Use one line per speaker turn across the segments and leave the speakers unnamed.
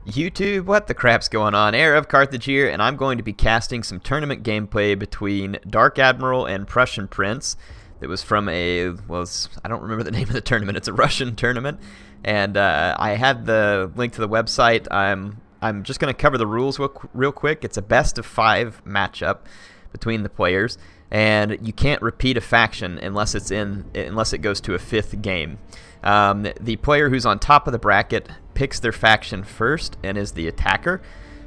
YouTube, what the crap's going on? HeirofCarthage here, and I'm going to be casting some tournament gameplay between Dark Admiral and Prussian Prince. That was from I don't remember the name of the tournament. It's a Russian tournament, and I had the link to the website. I'm just going to cover the rules real quick. It's a best of 5 matchup between the players, and you can't repeat a faction unless it goes to a 5th game. The player who's on top of the bracket picks their faction first and is the attacker,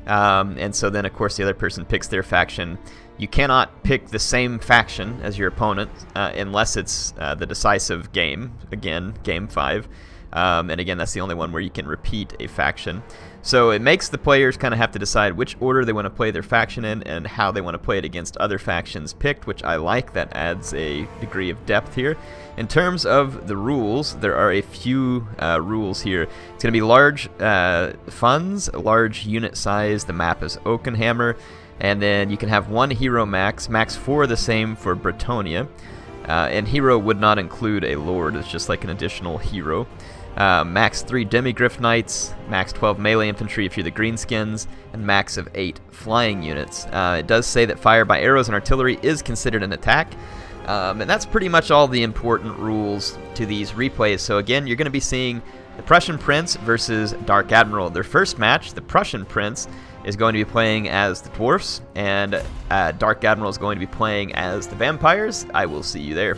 and so then of course the other person picks their faction. You cannot pick the same faction as your opponent unless it's the decisive game, again game 5, and again that's the only one where you can repeat a faction. So it makes the players kind of have to decide which order they want to play their faction in and how they want to play it against other factions picked, which I like. That adds a degree of depth here. In terms of the rules, there are a few rules here. It's going to be large funds, large unit size. The map is Oakenhammer, and then you can have 1 hero max 4 the same for Bretonia, and hero would not include a lord. It's just like an additional hero. Max 3 demigryph knights, max 12 melee infantry if you're the Greenskins, and max of 8 flying units. It does say that fire by arrows and artillery is considered an attack, and that's pretty much all the important rules to these replays. So again, you're going to be seeing the Prussian Prince versus Dark Admiral. Their first match, the Prussian Prince is going to be playing as the Dwarfs, and Dark Admiral is going to be playing as the Vampires. I will see you there.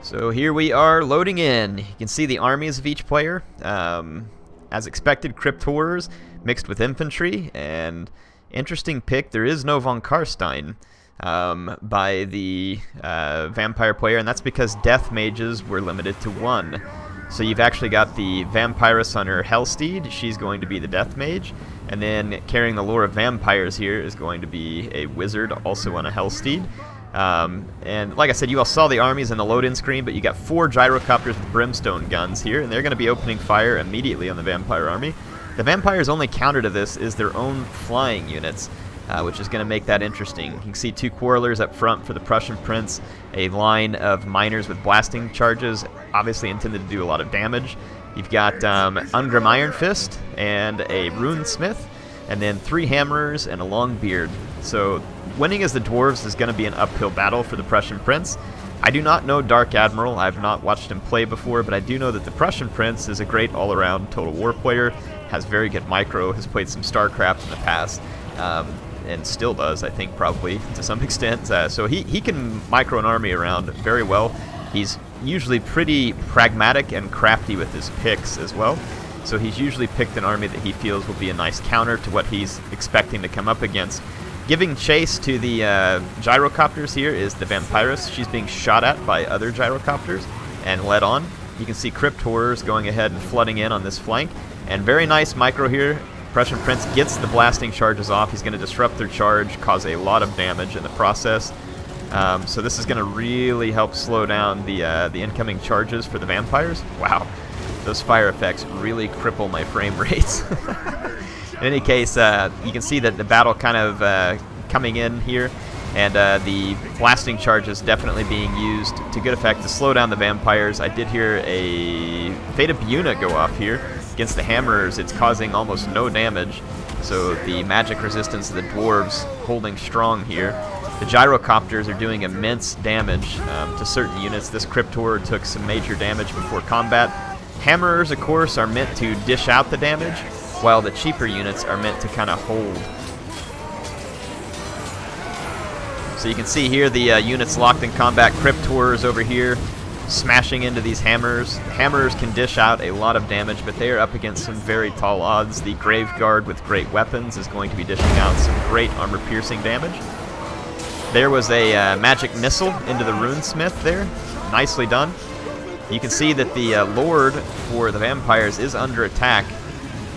So here we are loading in. You can see the armies of each player. As expected, Crypt Horrors mixed with infantry, and interesting pick, there is no von Karstein by the vampire player, and that's because death mages were limited to 1. So you've actually got the Vampirus on her Hellsteed. She's going to be the death mage, and then carrying the lore of vampires here is going to be a wizard also on a Hellsteed. And like I said, you all saw the armies in the load-in screen, but you got 4 gyrocopters with brimstone guns here, and they're going to be opening fire immediately on the vampire army. The vampires' only counter to this is their own flying units, which is going to make that interesting. You can see 2 quarrelers up front for the Prussian Prince, a line of miners with blasting charges, obviously intended to do a lot of damage. You've got Ungrim Iron Fist and a Rune Smith, and then 3 hammerers and a long beard. So winning as the Dwarves is going to be an uphill battle for the Prussian Prince. I do not know Dark Admiral. I've not watched him play before, but I do know that the Prussian Prince is a great all-around Total War player, has very good micro, has played some StarCraft in the past, and still does, I think, probably to some extent. So he can micro an army around very well. He's usually pretty pragmatic and crafty with his picks as well. So he's usually picked an army that he feels will be a nice counter to what he's expecting to come up against. Giving chase to the gyrocopters here is the Vampirus. She's being shot at by other gyrocopters and led on. You can see Crypt Horrors going ahead and flooding in on this flank. And very nice micro here. Prussian Prince gets the blasting charges off. He's going to disrupt their charge, cause a lot of damage in the process. So this is going to really help slow down the incoming charges for the Vampires. Wow. Those fire effects really cripple my frame rates. In any case, you can see that the battle kind of coming in here, and the blasting charges definitely being used to good effect to slow down the vampires. I did hear a Fate of Buna go off here against the hammerers. It's causing almost no damage, so the magic resistance of the dwarves holding strong here. The gyrocopters are doing immense damage to certain units. This Crypt Horror took some major damage before combat. Hammerers, of course, are meant to dish out the damage, while the cheaper units are meant to kind of hold. So you can see here the units locked in combat. Crypt Horrors over here smashing into these hammers. The hammerers can dish out a lot of damage, but they are up against some very tall odds. The Grave Guard with great weapons is going to be dishing out some great armor-piercing damage. There was a magic missile into the Rune Smith there. Nicely done. You can see that the Lord for the Vampires is under attack,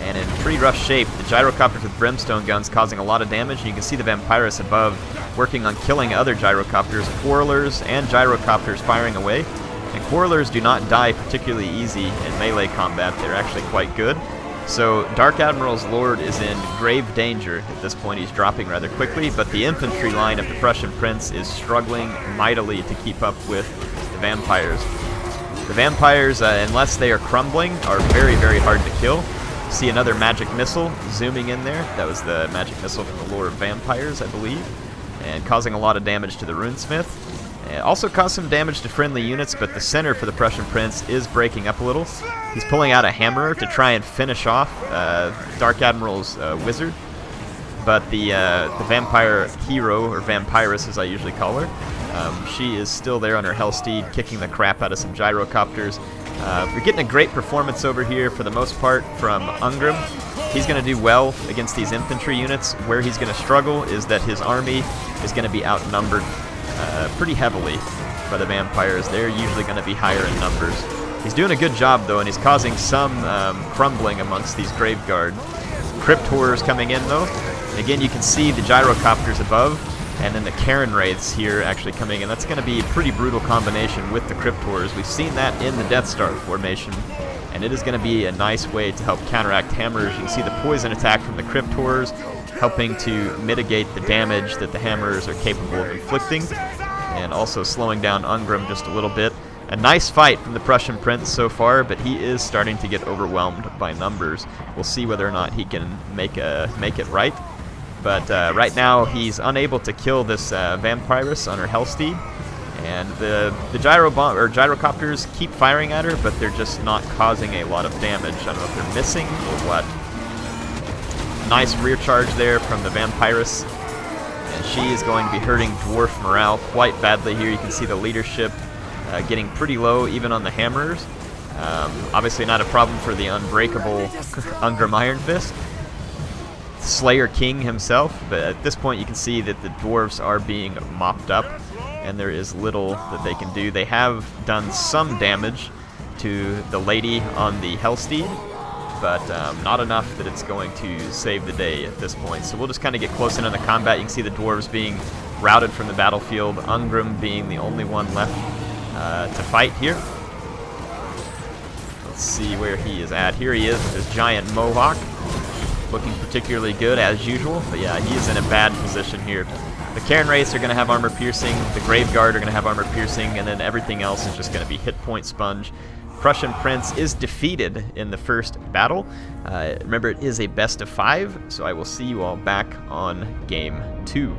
and in pretty rough shape. The gyrocopters with brimstone guns causing a lot of damage, and you can see the Vampirus above working on killing other gyrocopters. Quarrelers and gyrocopters firing away, and Quarrelers do not die particularly easy in melee combat. They're actually quite good. So Dark Admiral's Lord is in grave danger at this point. He's dropping rather quickly, but the infantry line of the Prussian Prince is struggling mightily to keep up with the Vampires. The Vampires, unless they are crumbling, are very, very hard to kill. See another magic missile zooming in there. That was the magic missile from the lore of vampires, I believe, and causing a lot of damage to the runesmith. It also caused some damage to friendly units, but the center for the Prussian Prince is breaking up a little. He's pulling out a hammer to try and finish off Dark Admiral's wizard, but the vampire hero, or vampiress as I usually call her, she is still there on her Hellsteed, kicking the crap out of some gyrocopters. We're getting a great performance over here for the most part from Ungrim. He's going to do well against these infantry units. Where he's going to struggle is that his army is going to be outnumbered pretty heavily by the vampires. They're usually going to be higher in numbers. He's doing a good job though, and he's causing some crumbling amongst these Graveguard. Crypt Horrors coming in though. And again, you can see the gyrocopters above, and then the Karen Wraiths here actually coming in. That's going to be a pretty brutal combination with the Crypt Horrors. We've seen that in the Death Star formation, and it is going to be a nice way to help counteract hammers. You can see the poison attack from the Crypt Horrors helping to mitigate the damage that the hammers are capable of inflicting, and also slowing down Ungrim just a little bit. A nice fight from the Prussian Prince so far, but he is starting to get overwhelmed by numbers. We'll see whether or not he can make it right. But right now he's unable to kill this vampiress on her Hellsteed, and the gyrocopters keep firing at her, but they're just not causing a lot of damage. I don't know if they're missing or what. Nice rear charge there from the vampiress, and she is going to be hurting dwarf morale quite badly here. You can see the leadership getting pretty low even on the hammers. Obviously not a problem for the unbreakable Ungrim Iron Fist, Slayer King himself, but at this point you can see that the dwarves are being mopped up, and there is little that they can do. They have done some damage to the lady on the Hellsteed, but not enough that it's going to save the day at this point. So we'll just kind of get close in on the combat. You can see the dwarves being routed from the battlefield, Ungrim being the only one left to fight here. Let's see where he is at. Here he is with his giant mohawk, looking particularly good as usual, but yeah, he is in a bad position here. The Karen Wraiths are going to have armor piercing, the Graveguard are going to have armor piercing, and then everything else is just going to be hit point sponge. Prussian Prince is defeated in the first battle. Remember, it is a best of 5, so I will see you all back on Game 2.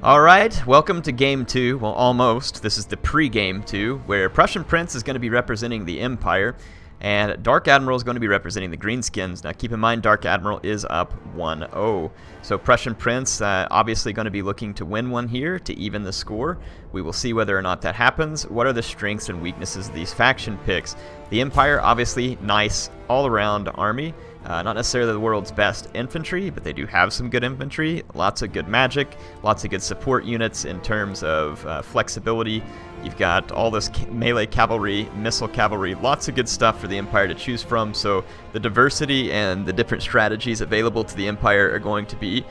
Alright, welcome to Game 2, well almost. This is the pre-Game 2, where Prussian Prince is going to be representing the Empire, and Dark Admiral is going to be representing the Greenskins. Now keep in mind, Dark Admiral is up 1-0. So Prussian Prince obviously going to be looking to win one here to even the score. We will see whether or not that happens. What are the strengths and weaknesses of these faction picks? The Empire, obviously nice all-around army. Not necessarily the world's best infantry, but they do have some good infantry, lots of good magic, lots of good support units in terms of flexibility. You've got all this melee cavalry, missile cavalry, lots of good stuff for the Empire to choose from, so the diversity and the different strategies available to the Empire are going to be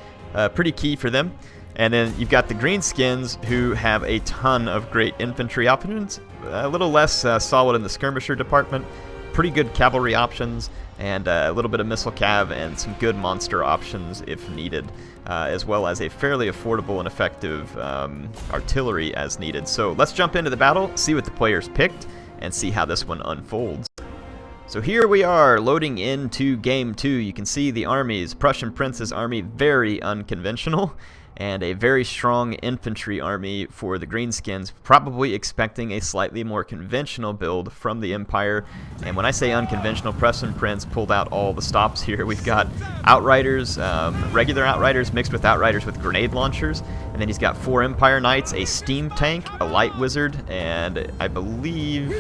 pretty key for them. And then you've got the Greenskins, who have a ton of great infantry options, a little less solid in the skirmisher department, pretty good cavalry options, and a little bit of missile cav and some good monster options if needed, as well as a fairly affordable and effective artillery as needed. So let's jump into the battle, see what the players picked, and see how this one unfolds. So here we are loading into Game 2. You can see the armies. Prussian Prince's army, very unconventional, and a very strong infantry army for the Greenskins, probably expecting a slightly more conventional build from the Empire. And when I say unconventional, Prussian Prince pulled out all the stops here. We've got Outriders, regular Outriders mixed with Outriders with grenade launchers, and then he's got 4 Empire Knights, a steam tank, a light wizard, and I believe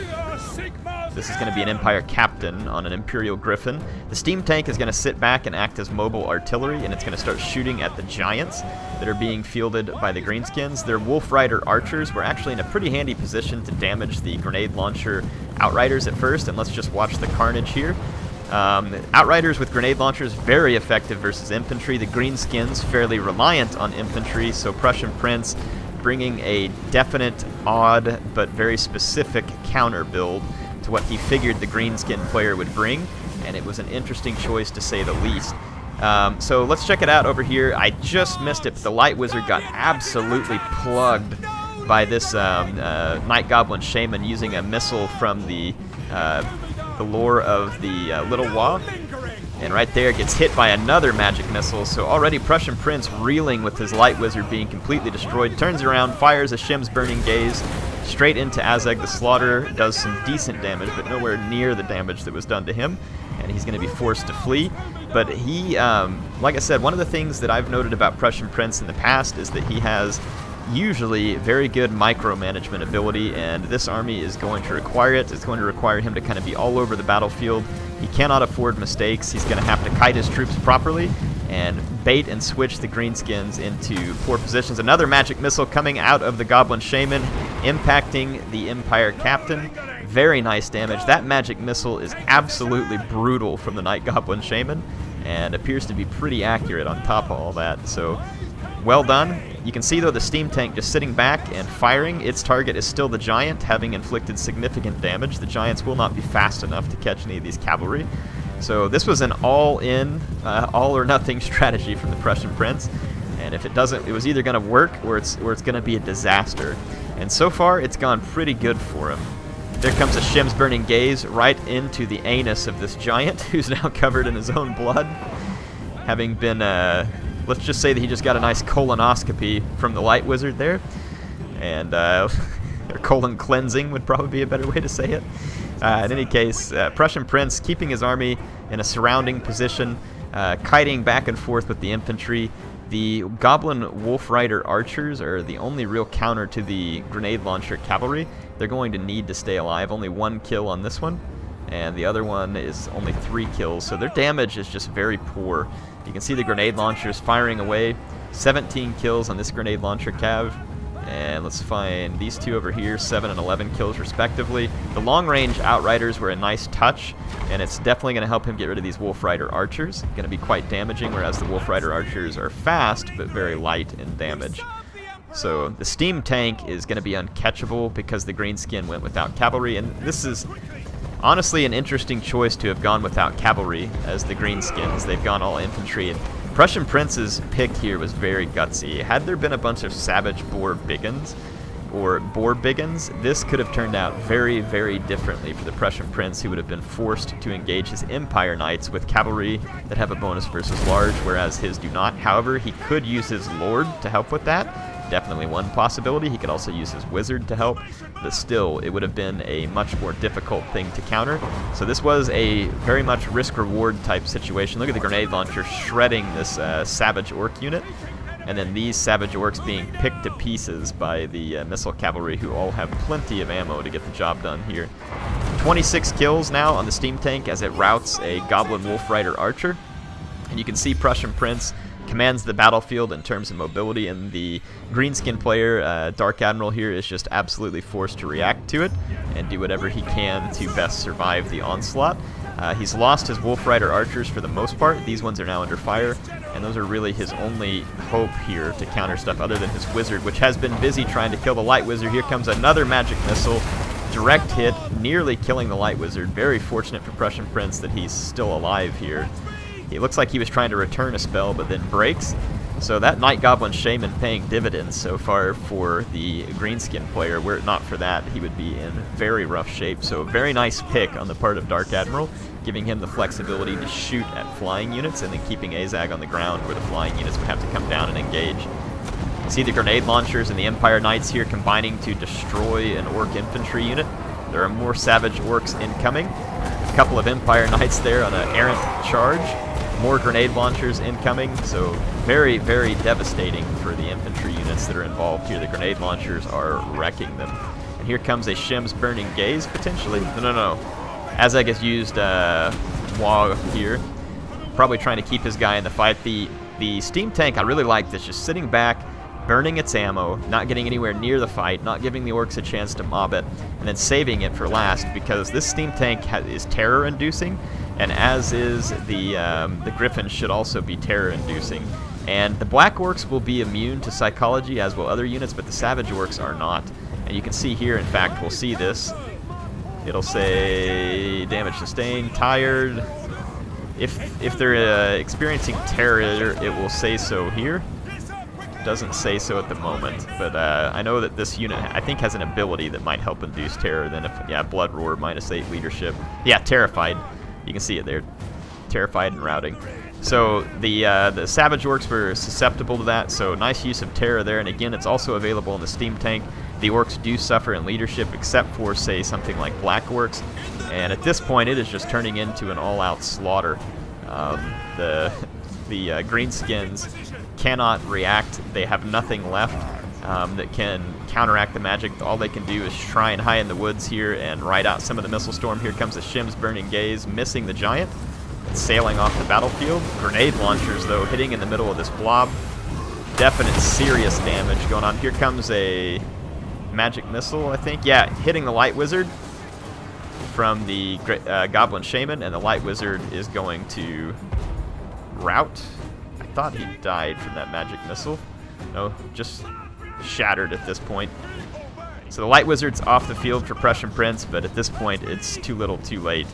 this is going to be an Empire Captain on an Imperial Griffin. The steam tank is going to sit back and act as mobile artillery, and it's going to start shooting at the giants that are being fielded by the Greenskins. Their Wolf Rider archers were actually in a pretty handy position to damage the grenade launcher Outriders at first, and let's just watch the carnage here. Outriders with grenade launchers, very effective versus infantry. The Greenskins, fairly reliant on infantry, so Prussian Prince bringing a definite, odd, but very specific counter build to what he figured the Greenskin player would bring, and it was an interesting choice to say the least. So let's check it out over here. I just missed it, but the Light Wizard got absolutely plugged by this Night Goblin Shaman using a missile from the lore of the Little Wa. And right there gets hit by another magic missile, so already Prussian Prince reeling with his light wizard being completely destroyed, turns around, fires a Shim's Burning Gaze straight into Azeg the Slaughterer, does some decent damage, but nowhere near the damage that was done to him, and he's going to be forced to flee. But he, like I said, one of the things that I've noted about Prussian Prince in the past is that he has usually very good micromanagement ability, and this army is going to require it. It's going to require him to kind of be all over the battlefield. He cannot afford mistakes. He's going to have to kite his troops properly and bait and switch the Greenskins into poor positions. Another magic missile coming out of the Goblin Shaman, impacting the Empire Captain. Very nice damage. That magic missile is absolutely brutal from the Night Goblin Shaman, and appears to be pretty accurate on top of all that. So, well done. You can see, though, the steam tank just sitting back and firing. Its target is still the giant, having inflicted significant damage. The giants will not be fast enough to catch any of these cavalry. So this was an all-in, all-or-nothing strategy from the Prussian Prince. And if it doesn't, it was either going to work or it's going to be a disaster. And so far, it's gone pretty good for him. There comes a Shim's Burning Gaze right into the anus of this giant, who's now covered in his own blood, having been... let's just say that he just got a nice colonoscopy from the light wizard there, and or colon cleansing would probably be a better way to say it. In any case, Prussian Prince keeping his army in a surrounding position, kiting back and forth with the infantry. The Goblin Wolf Rider archers are the only real counter to the grenade launcher cavalry. They're going to need to stay alive. Only 1 kill on this one, and the other one is only 3 kills, so their damage is just very poor. You can see the grenade launchers firing away. 17 kills on this grenade launcher cav. And let's find these two over here, 7 and 11 kills respectively. The long-range Outriders were a nice touch, and it's definitely going to help him get rid of these Wolf Rider archers. Going to be quite damaging, whereas the Wolf Rider archers are fast, but very light in damage. So the steam tank is going to be uncatchable because the Greenskin went without cavalry, and this is honestly an interesting choice to have gone without cavalry as the Greenskins. They've gone all infantry, and Prussian Prince's pick here was very gutsy. Had there been a bunch of Savage Boar Biggins, or Boar Biggins, this could have turned out very, very differently for the Prussian Prince, who would have been forced to engage his Empire Knights with cavalry that have a bonus versus large, whereas his do not. However, he could use his Lord to help with that. Definitely one possibility. He could also use his Wizard to help, but still, it would have been a much more difficult thing to counter. So this was a very much risk-reward type situation. Look at the grenade launcher shredding this Savage Orc unit, and then these Savage Orcs being picked to pieces by the Missile Cavalry, who all have plenty of ammo to get the job done here. 26 kills now on the steam tank as it routs a Goblin Wolf Rider Archer, and you can see Prussian Prince commands the battlefield in terms of mobility, and the Greenskin player, Dark Admiral here, is just absolutely forced to react to it and do whatever he can to best survive the onslaught. He's lost his Wolf Rider archers for the most part. These ones are now under fire, and those are really his only hope here to counter stuff other than his Wizard, which has been busy trying to kill the Light Wizard. Here comes another magic missile, direct hit, nearly killing the Light Wizard. Very fortunate for Prussian Prince that he's still alive here. It looks like he was trying to return a spell, but then breaks. So that Night Goblin Shaman paying dividends so far for the Greenskin player. Were it not for that, he would be in very rough shape. So a very nice pick on the part of Dark Admiral, giving him the flexibility to shoot at flying units and then keeping Azag on the ground where the flying units would have to come down and engage. You see the grenade launchers and the Empire Knights here combining to destroy an Orc infantry unit. There are more Savage Orcs incoming. A couple of Empire Knights there on an errant charge. More grenade launchers incoming, so very, very devastating for the infantry units that are involved here. The grenade launchers are wrecking them. And here comes a Shim's Burning Gaze, potentially. No. Azag has used Wah here, probably trying to keep his guy in the fight. The steam tank, I really like this, just sitting back, burning its ammo, not getting anywhere near the fight, not giving the Orcs a chance to mob it, and then saving it for last, because this steam tank is terror-inducing, and as is the Griffin should also be terror-inducing. And the Black Orcs will be immune to psychology, as will other units, but the Savage Orcs are not. And you can see here, in fact, we'll see this. It'll say damage sustained, tired. If they're experiencing terror, it will say so here. Doesn't say so at the moment, but I know that this unit, I think, has an ability that might help induce terror. Then if, yeah, Blood Roar, -8 leadership. Yeah, terrified. You can see it there. terrified and routing. So the Savage Orcs were susceptible to that, so nice use of Terror there, and again, it's also available in the Steam Tank. The Orcs do suffer in leadership, except for, say, something like Black Orcs, and at this point, it is just turning into an all-out slaughter. The Greenskins cannot react. They have nothing left that can counteract the magic. All they can do is try and hide in the woods here and ride out some of the Missile Storm. Here comes the Shim's Burning Gaze, missing the Giant, sailing off the battlefield. Grenade launchers, though, hitting in the middle of this blob. Definite serious damage going on. Here comes a magic missile, I think. Yeah, hitting the Light Wizard from the Goblin Shaman, and the Light Wizard is going to rout. I thought he died from that magic missile. No, just shattered at this point. So the Light Wizard's off the field for Prussian Prince, but at this point it's too little too late.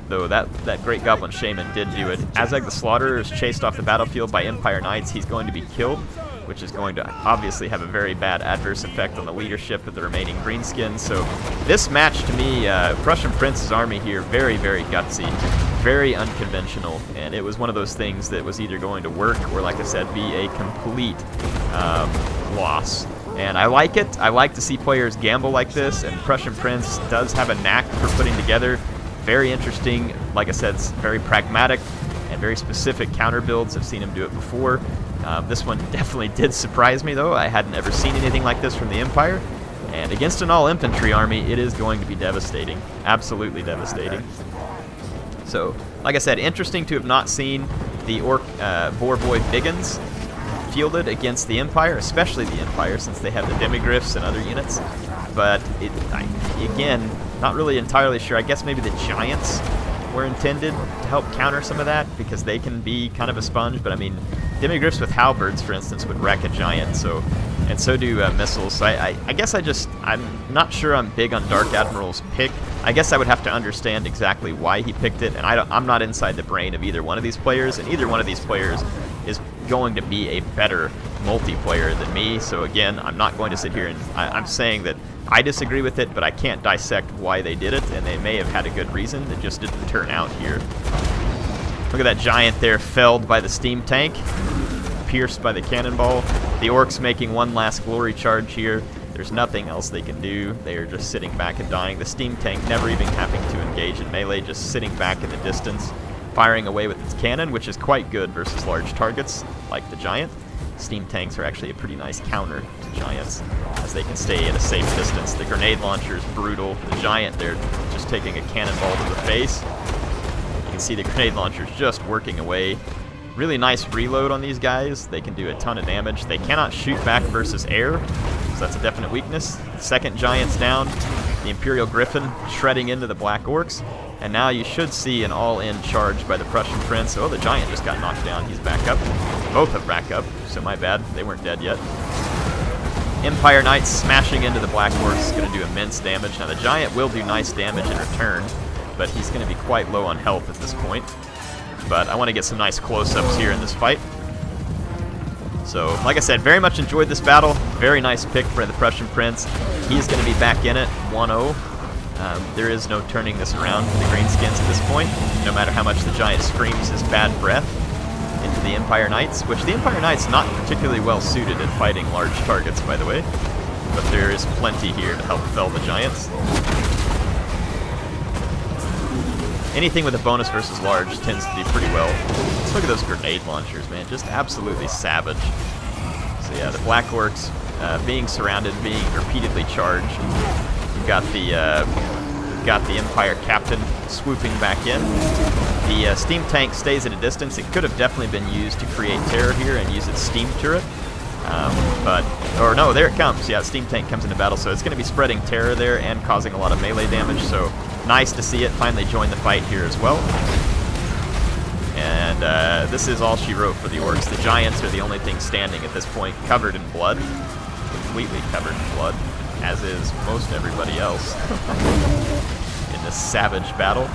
Though that Great Goblin Shaman did do it. Azag the Slaughterer is chased off the battlefield by Empire Knights. He's going to be killed, which is going to obviously have a very bad adverse effect on the leadership of the remaining Greenskins. So this match, to me, Prussian Prince's army here, very, very gutsy, very unconventional, and it was one of those things that was either going to work or, like I said, be a complete loss. And I like it. I like to see players gamble like this, and Prussian Prince does have a knack for putting together very interesting, like I said, very pragmatic and very specific counter builds. I've seen him do it before. This one definitely did surprise me, though. I hadn't ever seen anything like this from the Empire. And against an all-infantry army, it is going to be devastating. Absolutely devastating. So, like I said, interesting to have not seen the Orc Boarboy Biggins fielded against the Empire, especially the Empire, since they have the Demigryphs and other units. But, again, not really entirely sure. I guess maybe the Giants were intended to help counter some of that, because they can be kind of a sponge. But I mean, Demigryphs with halberds, for instance, would wreck a Giant, so do missiles. So I guess I'm not sure I'm big on Dark Admiral's pick. I guess I would have to understand exactly why he picked it, and I'm not inside the brain of either one of these players, and either one of these players is going to be a better multiplayer than me. So again, I'm not going to sit here and I'm saying that I disagree with it, but I can't dissect why they did it, and they may have had a good reason. It just didn't turn out here. Look at that Giant there, felled by the Steam Tank, pierced by the Cannonball. The Orcs making one last glory charge here. There's nothing else they can do. They are just sitting back and dying. The Steam Tank never even having to engage in melee, just sitting back in the distance, firing away with its cannon, which is quite good versus large targets like the Giant. Steam Tanks are actually a pretty nice counter to Giants, as they can stay at a safe distance. The grenade launcher is brutal. The Giant, they're just taking a cannonball to the face. You can see the grenade launchers just working away. Really nice reload on these guys. They can do a ton of damage. They cannot shoot back versus air, so that's a definite weakness. The second Giant's down. The Imperial Griffin shredding into the Black Orcs. And now you should see an all-in charge by the Prussian Prince. Oh, the Giant just got knocked down. He's back up. Both are back up, so my bad. They weren't dead yet. Empire Knights smashing into the Black Orcs is going to do immense damage. Now, the Giant will do nice damage in return, but he's going to be quite low on health at this point. But I want to get some nice close-ups here in this fight. So, like I said, very much enjoyed this battle. Very nice pick for the Prussian Prince. He's going to be back in it, 1-0. There is no turning this around for the Greenskins at this point, no matter how much the Giant screams his bad breath into the Empire Knights, which the Empire Knights not particularly well suited at fighting large targets, by the way. But there is plenty here to help fell the Giants. Anything with a bonus versus large tends to do pretty well. Let's look at those grenade launchers, man. Just absolutely savage. So yeah, the Black Orcs being surrounded, being repeatedly charged. You've got the Empire Captain swooping back in. The Steam Tank stays at a distance. It could have definitely been used to create terror here and use its steam turret. Or no, there it comes. Yeah, Steam Tank comes into battle, so it's going to be spreading terror there and causing a lot of melee damage. So nice to see it finally join the fight here as well. And this is all she wrote for the Orcs. The Giants are the only thing standing at this point, covered in blood. Completely covered in blood, as is most everybody else in this savage battle.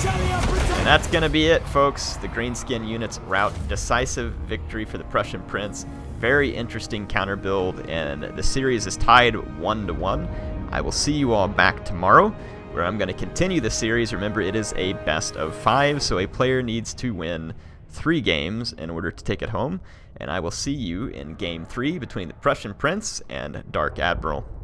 And that's going to be it, folks. The Greenskin units rout. Decisive victory for the Prussian Prince. Very interesting counter build, and the series is tied 1-1. I will see you all back tomorrow where I'm going to continue the series. Remember, it is a best of 5, so a player needs to win 3 games in order to take it home. And I will see you in Game 3 between the Prussian Prince and Dark Admiral.